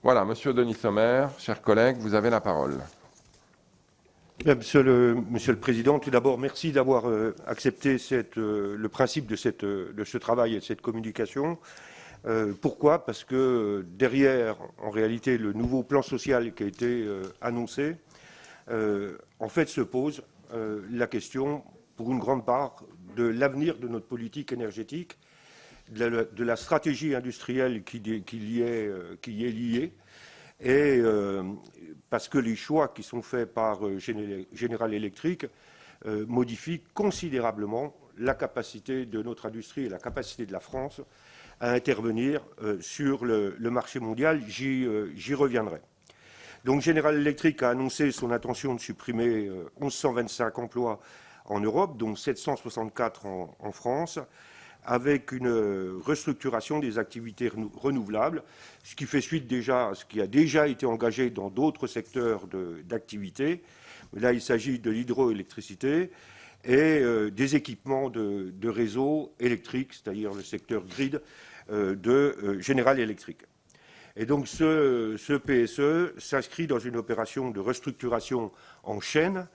Voilà, Monsieur Denis Sommer, chers collègues, vous avez la parole. Bien, Monsieur le Président, tout d'abord, merci d'avoir accepté le principe de ce travail et de cette communication. Pourquoi? Parce que derrière, en réalité, le nouveau plan social qui a été annoncé, en fait, se pose la question, pour une grande part, de l'avenir de notre politique énergétique, de la stratégie industrielle qui y est liée, et parce que les choix qui sont faits par General Electric modifient considérablement la capacité de notre industrie et la capacité de la France à intervenir sur le marché mondial. J'y reviendrai. Donc General Electric a annoncé son intention de supprimer 1125 emplois en Europe, dont 764 en France, avec une restructuration des activités renouvelables, ce qui fait suite déjà à ce qui a déjà été engagé dans d'autres secteurs d'activité. Là, il s'agit de l'hydroélectricité et des équipements de réseaux électriques, c'est-à-dire le secteur grid de General Electric. Et donc ce PSE s'inscrit dans une opération de restructuration en chaîne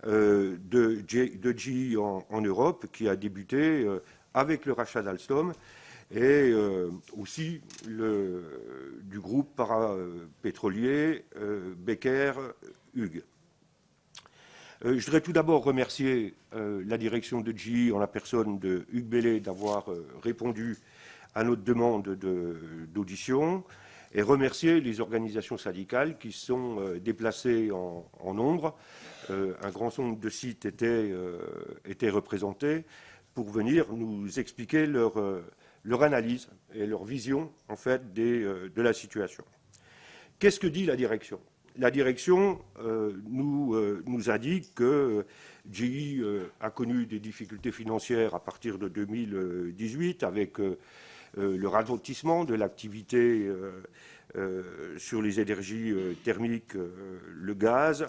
de GE en Europe qui a débuté avec le rachat d'Alstom et aussi du groupe parapétrolier Becker Hughes. Je voudrais tout d'abord remercier la direction de GE en la personne de Hugues Bellay d'avoir répondu à notre demande d'audition et remercier les organisations syndicales qui sont déplacées en nombre. Un grand nombre de sites étaient représentés pour venir nous expliquer leur analyse et leur vision en fait, de la situation. Qu'est-ce que dit la direction? La direction nous indique que GE a connu des difficultés financières à partir de 2018 avec le ralentissement de l'activité sur les énergies thermiques, le gaz,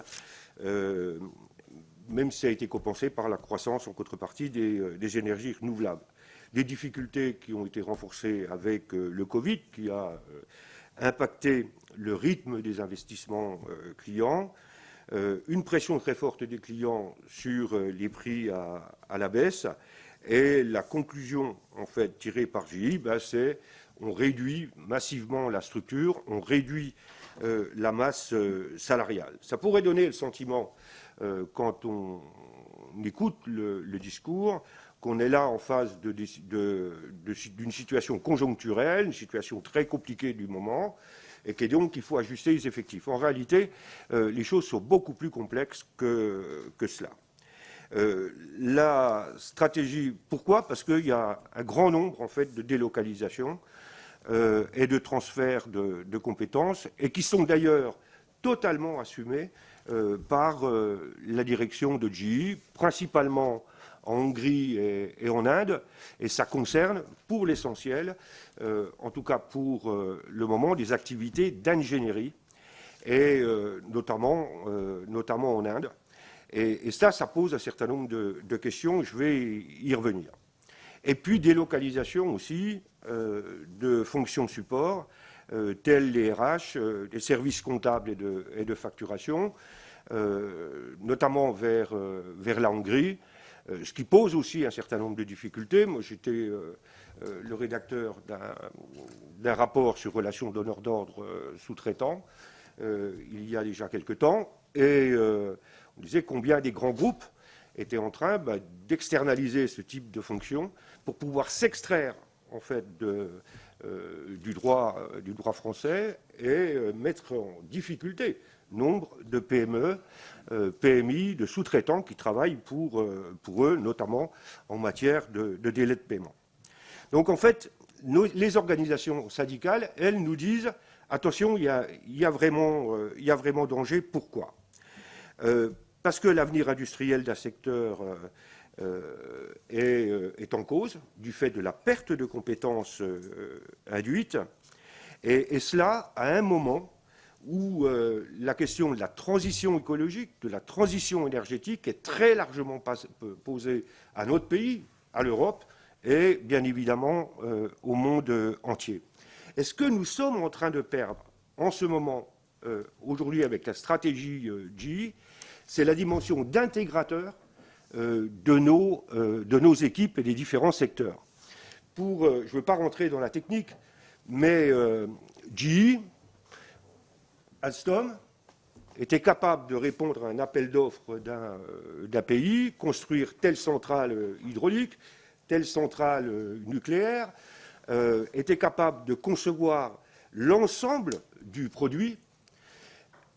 même si ça a été compensé par la croissance en contrepartie des énergies renouvelables. Des difficultés qui ont été renforcées avec le Covid, qui a impacté le rythme des investissements clients, une pression très forte des clients sur les prix à la baisse, et la conclusion en fait tirée par GE, c'est on réduit massivement la structure, on réduit la masse salariale. Ça pourrait donner le sentiment, quand on écoute le discours, qu'on est là en face d'une situation conjoncturelle, une situation très compliquée du moment, et que donc il faut ajuster les effectifs. En réalité, les choses sont beaucoup plus complexes que cela. La stratégie, pourquoi? Parce qu'il y a un grand nombre en fait, de délocalisations et de transferts de compétences, et qui sont d'ailleurs totalement assumés par la direction de GE, principalement en Hongrie et en Inde, et ça concerne pour l'essentiel, en tout cas pour le moment, des activités d'ingénierie, et notamment en Inde. Et ça pose un certain nombre de questions, je vais y revenir. Et puis délocalisation aussi de fonctions de support, telles les RH, les services comptables et de facturation, notamment vers la Hongrie, ce qui pose aussi un certain nombre de difficultés. Moi, j'étais le rédacteur d'un rapport sur relations donneurs d'ordre sous-traitants il y a déjà quelque temps, et on disait combien des grands groupes étaient en train d'externaliser ce type de fonction pour pouvoir s'extraire en fait du droit français et mettre en difficulté nombre de PME, PMI, de sous-traitants qui travaillent pour eux, notamment en matière de délai de paiement. Donc en fait, les organisations syndicales, elles nous disent attention, il y a vraiment danger. Pourquoi? Parce que l'avenir industriel d'un secteur est en cause du fait de la perte de compétences induite, et cela à un moment où la question de la transition écologique, de la transition énergétique est très largement posée à notre pays, à l'Europe et bien évidemment au monde entier. Est-ce que nous sommes en train de perdre en ce moment, aujourd'hui avec la stratégie GE, c'est la dimension d'intégrateur de nos équipes et des différents secteurs. Je ne veux pas rentrer dans la technique, mais GE, Alstom, était capable de répondre à un appel d'offres d'un pays, construire telle centrale hydraulique, telle centrale nucléaire, était capable de concevoir l'ensemble du produit,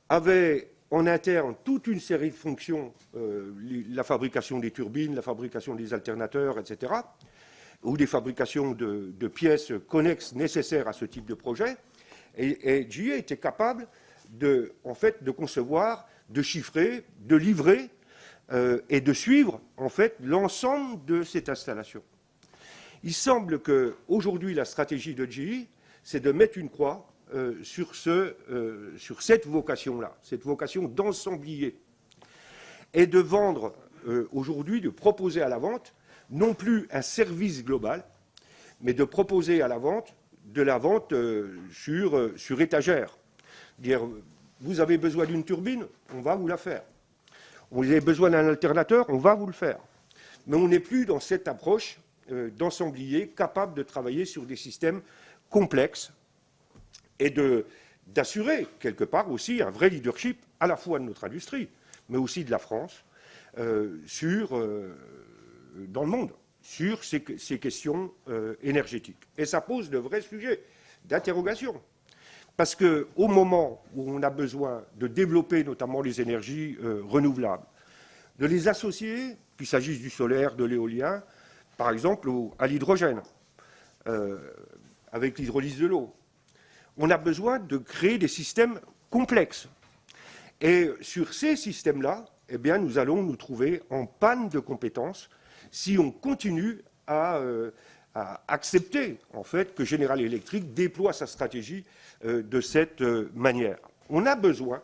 avait en interne toute une série de fonctions, la fabrication des turbines, la fabrication des alternateurs, etc., ou des fabrications de pièces connexes nécessaires à ce type de projet. Et GE était capable de concevoir, de chiffrer, de livrer et de suivre en fait l'ensemble de cette installation. Il semble qu'aujourd'hui, la stratégie de GE, c'est de mettre une croix sur cette vocation-là, cette vocation d'ensemblier, et de vendre aujourd'hui, de proposer à la vente, non plus un service global, mais de proposer à la vente de la vente sur étagère. Dire, vous avez besoin d'une turbine, on va vous la faire. Vous avez besoin d'un alternateur, on va vous le faire. Mais on n'est plus dans cette approche d'ensemblier capable de travailler sur des systèmes complexes et d'assurer quelque part aussi un vrai leadership à la fois de notre industrie, mais aussi de la France dans le monde sur ces questions énergétiques. Et ça pose de vrais sujets d'interrogation. Parce qu'au moment où on a besoin de développer notamment les énergies renouvelables, de les associer, qu'il s'agisse du solaire, de l'éolien, par exemple à l'hydrogène, avec l'hydrolyse de l'eau, on a besoin de créer des systèmes complexes. Et sur ces systèmes-là, eh bien, nous allons nous trouver en panne de compétences si on continue à accepter en fait, que General Electric déploie sa stratégie de cette manière. On a besoin,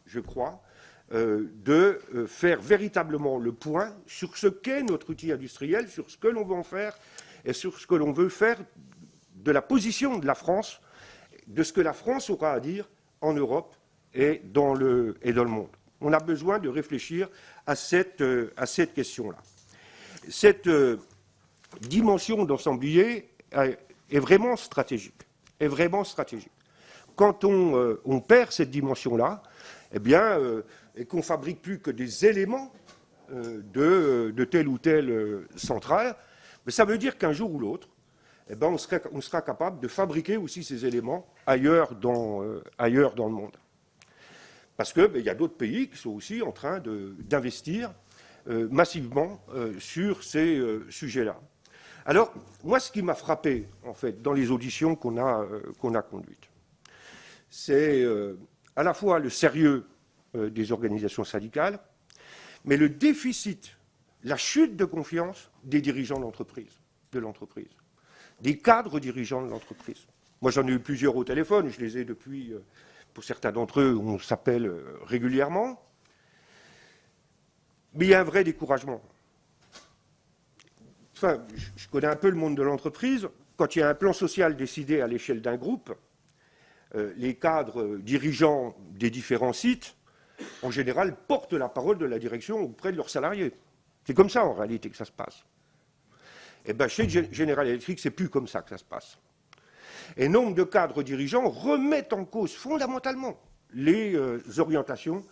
je crois, de faire véritablement le point sur ce qu'est notre outil industriel, sur ce que l'on veut en faire et sur ce que l'on veut faire de la position de la France, de ce que la France aura à dire en Europe et dans le monde. On a besoin de réfléchir à cette question-là. Cette dimension d'ensemblier est vraiment stratégique. Quand on perd cette dimension-là, eh bien, et qu'on ne fabrique plus que des éléments de telle ou telle centrale, mais ça veut dire qu'un jour ou l'autre, eh ben, on sera capable de fabriquer aussi ces éléments ailleurs dans le monde. Parce qu'il y a d'autres pays qui sont aussi en train d'investir massivement sur ces sujets-là. Alors, moi, ce qui m'a frappé, en fait, dans les auditions qu'on a conduites, c'est à la fois le sérieux des organisations syndicales, mais le déficit, la chute de confiance des dirigeants de l'entreprise, des cadres dirigeants de l'entreprise. Moi, j'en ai eu plusieurs au téléphone, je les ai depuis, pour certains d'entre eux, on s'appelle régulièrement. Mais il y a un vrai découragement. Enfin, je connais un peu le monde de l'entreprise. Quand il y a un plan social décidé à l'échelle d'un groupe, les cadres dirigeants des différents sites, en général, portent la parole de la direction auprès de leurs salariés. C'est comme ça, en réalité, que ça se passe. Eh bien, chez General Electric, c'est plus comme ça que ça se passe. Et nombre de cadres dirigeants remettent en cause fondamentalement les orientations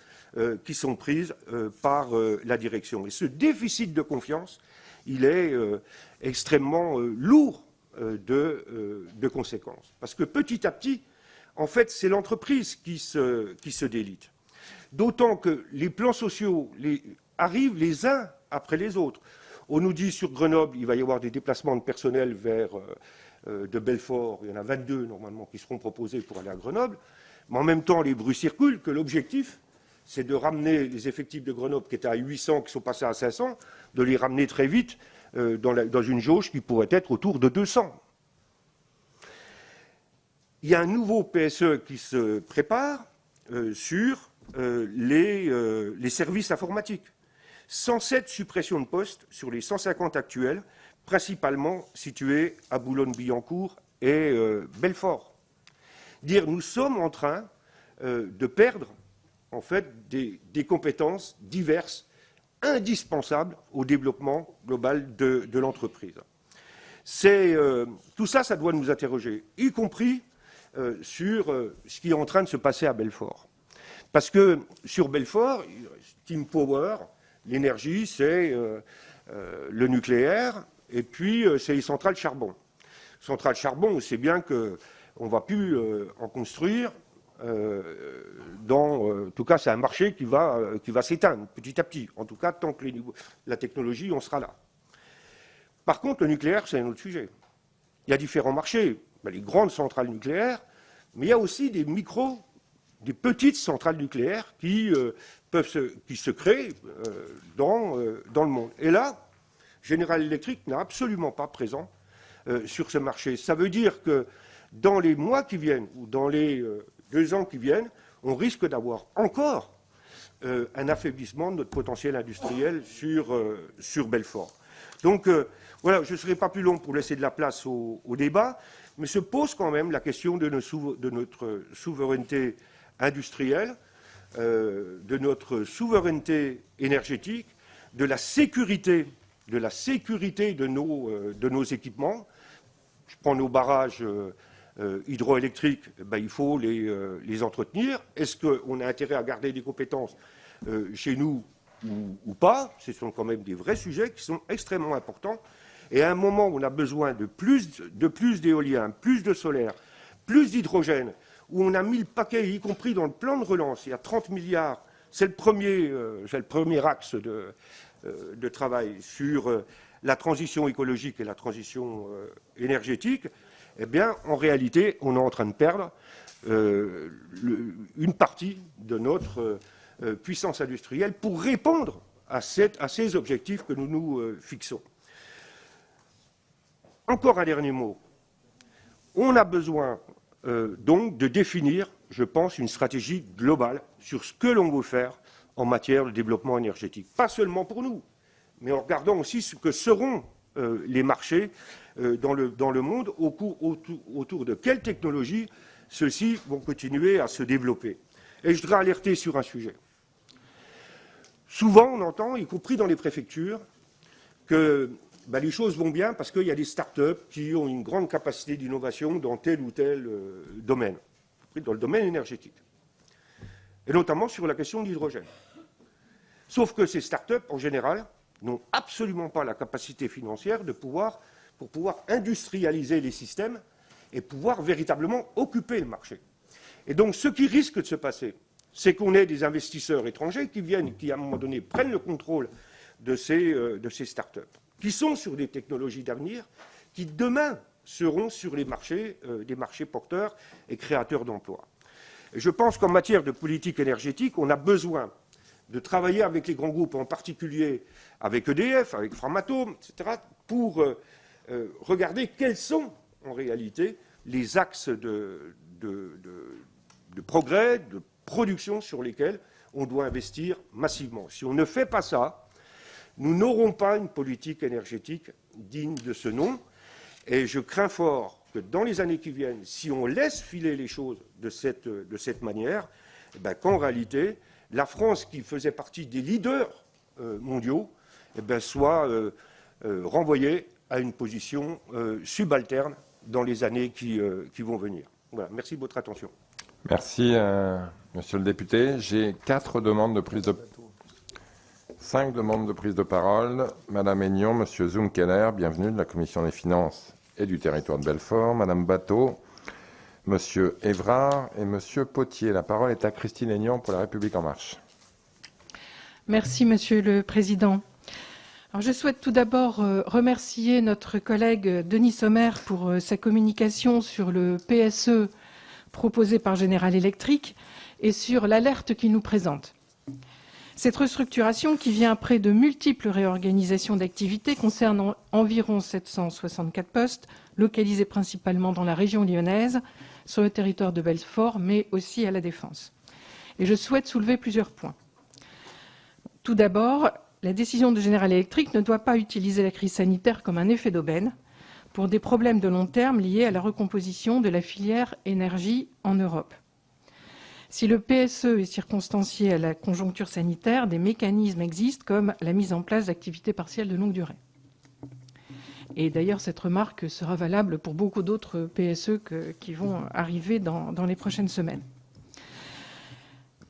qui sont prises par la direction. Et ce déficit de confiance, il est extrêmement lourd de conséquences. Parce que petit à petit, en fait, c'est l'entreprise qui se délite. D'autant que les plans sociaux arrivent les uns après les autres. On nous dit sur Grenoble, il va y avoir des déplacements de personnel vers de Belfort. Il y en a 22 normalement qui seront proposés pour aller à Grenoble. Mais en même temps, les bruits circulent que l'objectif, c'est de ramener les effectifs de Grenoble qui étaient à 800, qui sont passés à 500, de les ramener très vite dans une jauge qui pourrait être autour de 200. Il y a un nouveau PSE qui se prépare sur les services informatiques. 107 suppressions de postes sur les 150 actuels, principalement situés à Boulogne-Billancourt et Belfort. Dire nous sommes en train de perdre en fait des compétences diverses indispensables au développement global de l'entreprise. Tout ça, ça doit nous interroger, y compris sur ce qui est en train de se passer à Belfort. Parce que sur Belfort, Steam Power, l'énergie, c'est le nucléaire, et puis c'est les centrales charbon. Centrales charbon, on sait bien qu'on ne va plus en construire. En tout cas, c'est un marché qui va s'éteindre petit à petit. En tout cas, tant que la technologie, on sera là. Par contre, le nucléaire, c'est un autre sujet. Il y a différents marchés. Les grandes centrales nucléaires, mais il y a aussi des petites centrales nucléaires qui se créent dans le monde. Et là, General Electric n'est absolument pas présent sur ce marché. Ça veut dire que dans les mois qui viennent, ou dans les 2 ans qui viennent, on risque d'avoir encore un affaiblissement de notre potentiel industriel sur Belfort. Donc, voilà, je ne serai pas plus long pour laisser de la place au débat, mais se pose quand même la question de notre souveraineté industrielle, de notre souveraineté énergétique, de la sécurité de nos équipements. Je prends nos barrages hydroélectriques, il faut les entretenir. Est-ce qu'on a intérêt à garder des compétences chez nous ou pas? Ce sont quand même des vrais sujets qui sont extrêmement importants. Et à un moment où on a besoin de plus d'éolien, plus de solaire, plus d'hydrogène, où on a mis le paquet, y compris dans le plan de relance, il y a 30 milliards, c'est le premier axe de travail sur la transition écologique et la transition énergétique, eh bien, en réalité, on est en train de perdre une partie de notre puissance industrielle pour répondre à ces objectifs que nous nous fixons. Encore un dernier mot. On a besoin donc de définir, je pense, une stratégie globale sur ce que l'on veut faire en matière de développement énergétique. Pas seulement pour nous, mais en regardant aussi ce que seront les marchés dans le monde, autour de quelles technologies ceux-ci vont continuer à se développer. Et je voudrais alerter sur un sujet. Souvent, on entend, y compris dans les préfectures, que les choses vont bien parce qu'il y a des start-up qui ont une grande capacité d'innovation dans tel ou tel domaine, dans le domaine énergétique, et notamment sur la question de l'hydrogène. Sauf que ces start-up, en général, n'ont absolument pas la capacité financière pour pouvoir industrialiser les systèmes et pouvoir véritablement occuper le marché. Et donc, ce qui risque de se passer, c'est qu'on ait des investisseurs étrangers qui viennent, qui, à un moment donné, prennent le contrôle de ces start-up, qui sont sur des technologies d'avenir, qui demain seront sur les marchés, des marchés porteurs et créateurs d'emplois. Et je pense qu'en matière de politique énergétique, on a besoin de travailler avec les grands groupes, en particulier avec EDF, avec Framatome, etc., pour regarder quels sont en réalité les axes de progrès, de production sur lesquels on doit investir massivement. Si on ne fait pas ça, nous n'aurons pas une politique énergétique digne de ce nom. Et je crains fort que dans les années qui viennent, si on laisse filer les choses de cette manière, qu'en réalité, la France, qui faisait partie des leaders mondiaux, soit renvoyée à une position subalterne dans les années qui vont venir. Voilà. Merci de votre attention. Merci, monsieur le député. J'ai 5 demandes de prise de parole. Madame Aignan, monsieur Zumkeller, bienvenue de la Commission des finances et du territoire de Belfort. Madame Bateau, monsieur Évrard et monsieur Potier. La parole est à Christine Aignan pour La République En Marche. Merci, monsieur le président. Alors, je souhaite tout d'abord remercier notre collègue Denis Sommer pour sa communication sur le PSE proposé par General Electric et sur l'alerte qu'il nous présente. Cette restructuration, qui vient après de multiples réorganisations d'activités, concerne environ 764 postes, localisés principalement dans la région lyonnaise, sur le territoire de Belfort, mais aussi à La Défense. Et je souhaite soulever plusieurs points. Tout d'abord, la décision de General Electric ne doit pas utiliser la crise sanitaire comme un effet d'aubaine pour des problèmes de long terme liés à la recomposition de la filière énergie en Europe. Si le PSE est circonstancié à la conjoncture sanitaire, des mécanismes existent comme la mise en place d'activités partielles de longue durée. Et d'ailleurs, cette remarque sera valable pour beaucoup d'autres PSE qui vont arriver dans les prochaines semaines.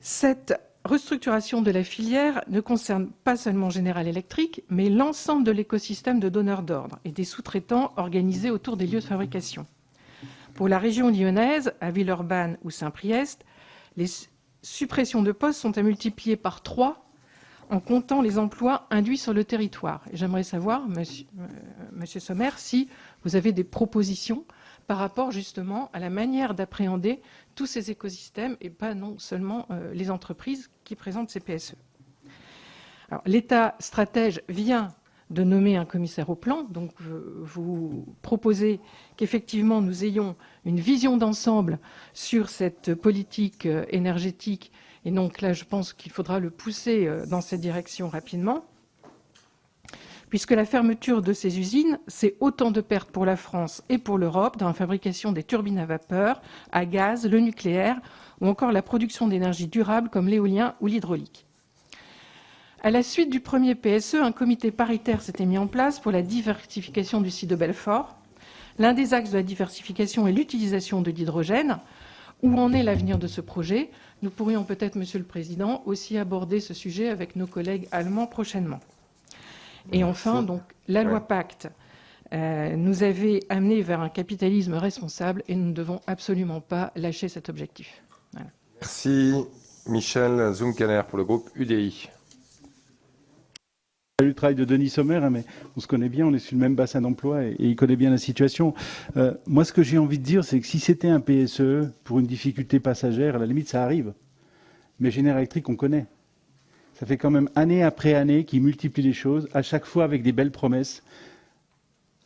Cette restructuration de la filière ne concerne pas seulement General Electric, mais l'ensemble de l'écosystème de donneurs d'ordre et des sous-traitants organisés autour des lieux de fabrication. Pour la région lyonnaise, à Villeurbanne ou Saint-Priest, les suppressions de postes sont à multiplier par 3 en comptant les emplois induits sur le territoire. Et j'aimerais savoir, monsieur Sommer, si vous avez des propositions par rapport justement à la manière d'appréhender tous ces écosystèmes et pas non seulement les entreprises qui présentent ces PSE. Alors, l'État stratège vient de nommer un commissaire au plan, donc vous proposez qu'effectivement nous ayons une vision d'ensemble sur cette politique énergétique, et donc là je pense qu'il faudra le pousser dans cette direction rapidement, puisque la fermeture de ces usines, c'est autant de pertes pour la France et pour l'Europe dans la fabrication des turbines à vapeur, à gaz, le nucléaire, ou encore la production d'énergie durable comme l'éolien ou l'hydraulique. À la suite du premier PSE, un comité paritaire s'était mis en place pour la diversification du site de Belfort. L'un des axes de la diversification est l'utilisation de l'hydrogène. Où en est l'avenir de ce projet? Nous pourrions peut-être, Monsieur le Président, aussi aborder ce sujet avec nos collègues allemands prochainement. Et enfin, donc, la loi Pacte nous avait amené vers un capitalisme responsable et nous ne devons absolument pas lâcher cet objectif. Voilà. Merci. Michel Zumkeller pour le groupe UDI. Le travail de Denis Sommer, hein, mais on se connaît bien, on est sur le même bassin d'emploi et il connaît bien la situation. Moi, ce que j'ai envie de dire, c'est que si c'était un PSE pour une difficulté passagère, à la limite, ça arrive. Mais General Electric, on connaît. Ça fait quand même année après année qu'ils multiplient les choses, à chaque fois avec des belles promesses,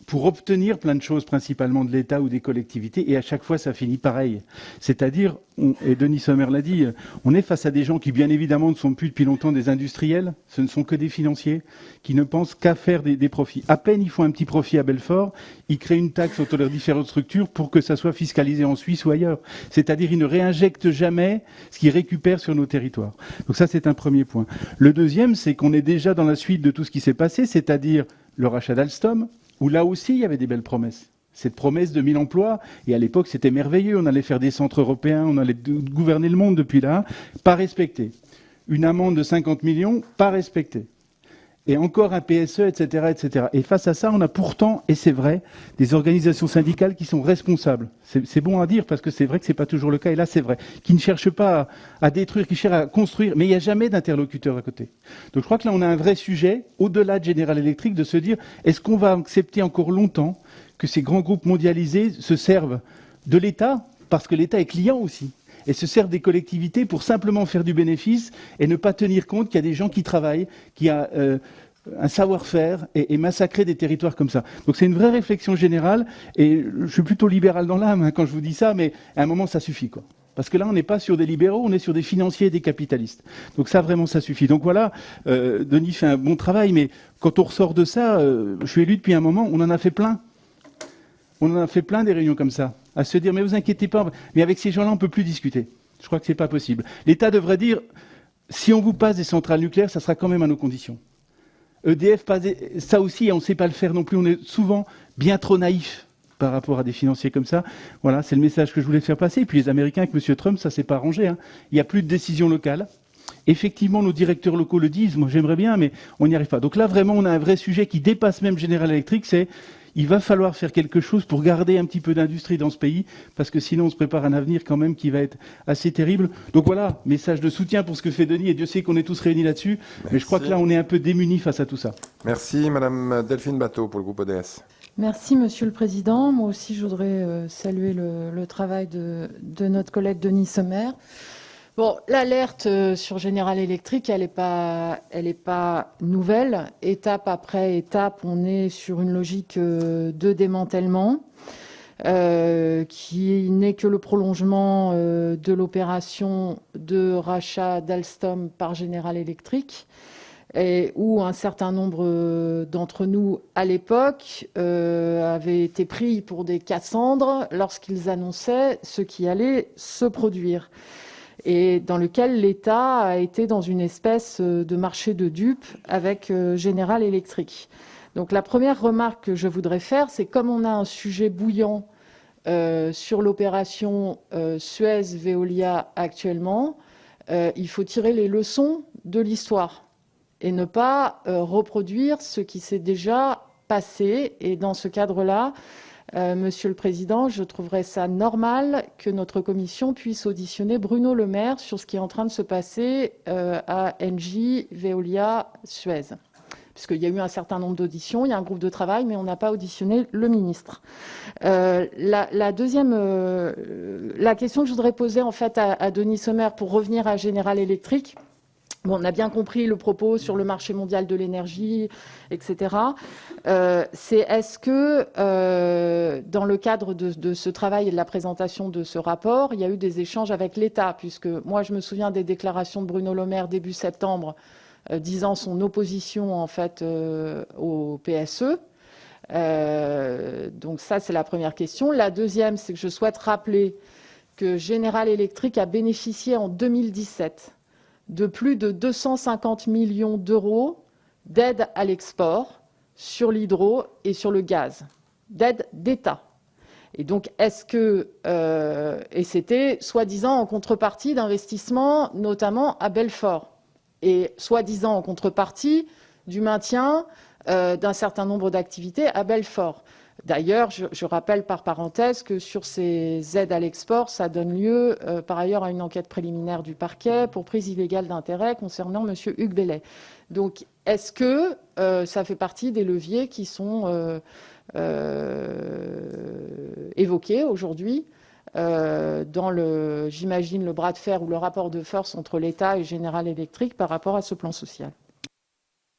pour obtenir plein de choses, principalement de l'État ou des collectivités, et à chaque fois, ça finit pareil. C'est-à-dire, et Denis Sommer l'a dit, on est face à des gens qui, bien évidemment, ne sont plus depuis longtemps des industriels, ce ne sont que des financiers, qui ne pensent qu'à faire des profits. À peine ils font un petit profit à Belfort, ils créent une taxe entre leurs différentes structures pour que ça soit fiscalisé en Suisse ou ailleurs. C'est-à-dire, ils ne réinjectent jamais ce qu'ils récupèrent sur nos territoires. Donc ça, c'est un premier point. Le deuxième, c'est qu'on est déjà dans la suite de tout ce qui s'est passé, c'est-à-dire le rachat d'Alstom, où là aussi, il y avait des belles promesses. Cette promesse de 1000 emplois, et à l'époque, c'était merveilleux. On allait faire des centres européens, on allait gouverner le monde depuis là, pas respecté. Une amende de 50 millions, pas respectée. Et encore un PSE, etc., etc. Et face à ça, on a pourtant, et c'est vrai, des organisations syndicales qui sont responsables. C'est bon à dire parce que c'est vrai que c'est pas toujours le cas, et là c'est vrai. Qui ne cherchent pas à détruire, qui cherchent à construire, mais il n'y a jamais d'interlocuteur à côté. Donc je crois que là on a un vrai sujet, au-delà de General Electric, de se dire, est-ce qu'on va accepter encore longtemps que ces grands groupes mondialisés se servent de l'État, parce que l'État est client aussi, et se servent des collectivités pour simplement faire du bénéfice et ne pas tenir compte qu'il y a des gens qui travaillent, qui a un savoir-faire et massacrer des territoires comme ça. Donc c'est une vraie réflexion générale, et je suis plutôt libéral dans l'âme hein, quand je vous dis ça, mais à un moment ça suffit quoi. Parce que là on n'est pas sur des libéraux, on est sur des financiers et des capitalistes. Donc ça vraiment ça suffit. Donc voilà, Denis fait un bon travail, mais quand on ressort de ça, je suis élu depuis un moment, on en a fait plein. On en a fait plein des réunions comme ça, à se dire mais vous inquiétez pas, mais avec ces gens-là on ne peut plus discuter. Je crois que c'est pas possible. L'État devrait dire si on vous passe des centrales nucléaires, ça sera quand même à nos conditions. EDF, ça aussi, on ne sait pas le faire non plus. On est souvent bien trop naïf par rapport à des financiers comme ça. Voilà, c'est le message que je voulais faire passer. Et puis les Américains avec M. Trump, ça ne s'est pas arrangé. Hein. Il n'y a plus de décision locale. Effectivement, nos directeurs locaux le disent. Moi, j'aimerais bien, mais on n'y arrive pas. Donc là, vraiment, on a un vrai sujet qui dépasse même General Electric. C'est il va falloir faire quelque chose pour garder un petit peu d'industrie dans ce pays, parce que sinon on se prépare un avenir quand même qui va être assez terrible. Donc voilà, message de soutien pour ce que fait Denis, et Dieu sait qu'on est tous réunis là-dessus. Merci. Mais je crois que là on est un peu démunis face à tout ça. Merci Madame Delphine Bateau pour le groupe ODS. Merci Monsieur le Président. Moi aussi je voudrais saluer le travail de notre collègue Denis Sommer. Bon, l'alerte sur General Electric, elle est pas nouvelle. Étape après étape, on est sur une logique de démantèlement qui n'est que le prolongement de l'opération de rachat d'Alstom par General Electric, et où un certain nombre d'entre nous, à l'époque, avaient été pris pour des Cassandres lorsqu'ils annonçaient ce qui allait se produire. et dans lequel l'État a été dans une espèce de marché de dupes avec General Electric. Donc la première remarque que je voudrais faire, c'est comme on a un sujet bouillant sur l'opération Suez-Veolia actuellement, il faut tirer les leçons de l'histoire et ne pas reproduire ce qui s'est déjà passé. Et dans ce cadre-là, Monsieur le Président, je trouverais ça normal que notre commission puisse auditionner Bruno Le Maire sur ce qui est en train de se passer à Engie, Veolia, Suez. Puisqu'il y a eu un certain nombre d'auditions, il y a un groupe de travail, mais on n'a pas auditionné le ministre. La question que je voudrais poser en fait à Denis Sommer pour revenir à General Electric. Bon, on a bien compris le propos sur le marché mondial de l'énergie, etc. C'est est-ce que, dans le cadre de ce travail et de la présentation de ce rapport, il y a eu des échanges avec l'État? Puisque moi, je me souviens des déclarations de Bruno Le Maire début septembre, disant son opposition en fait au PSE. Donc ça, c'est la première question. La deuxième, c'est que je souhaite rappeler que General Electric a bénéficié en 2017 de plus de 250 millions d'euros d'aide à l'export sur l'hydro et sur le gaz, d'aide d'État. Et donc, est-ce que... et c'était soi-disant en contrepartie d'investissements, notamment à Belfort, et soi-disant en contrepartie du maintien d'un certain nombre d'activités à Belfort. D'ailleurs, je rappelle par parenthèse que sur ces aides à l'export, ça donne lieu par ailleurs à une enquête préliminaire du parquet pour prise illégale d'intérêt concernant M. Hugues Bellet. Donc, est-ce que ça fait partie des leviers qui sont évoqués aujourd'hui dans j'imagine, le bras de fer ou le rapport de force entre l'État et General Electric par rapport à ce plan social?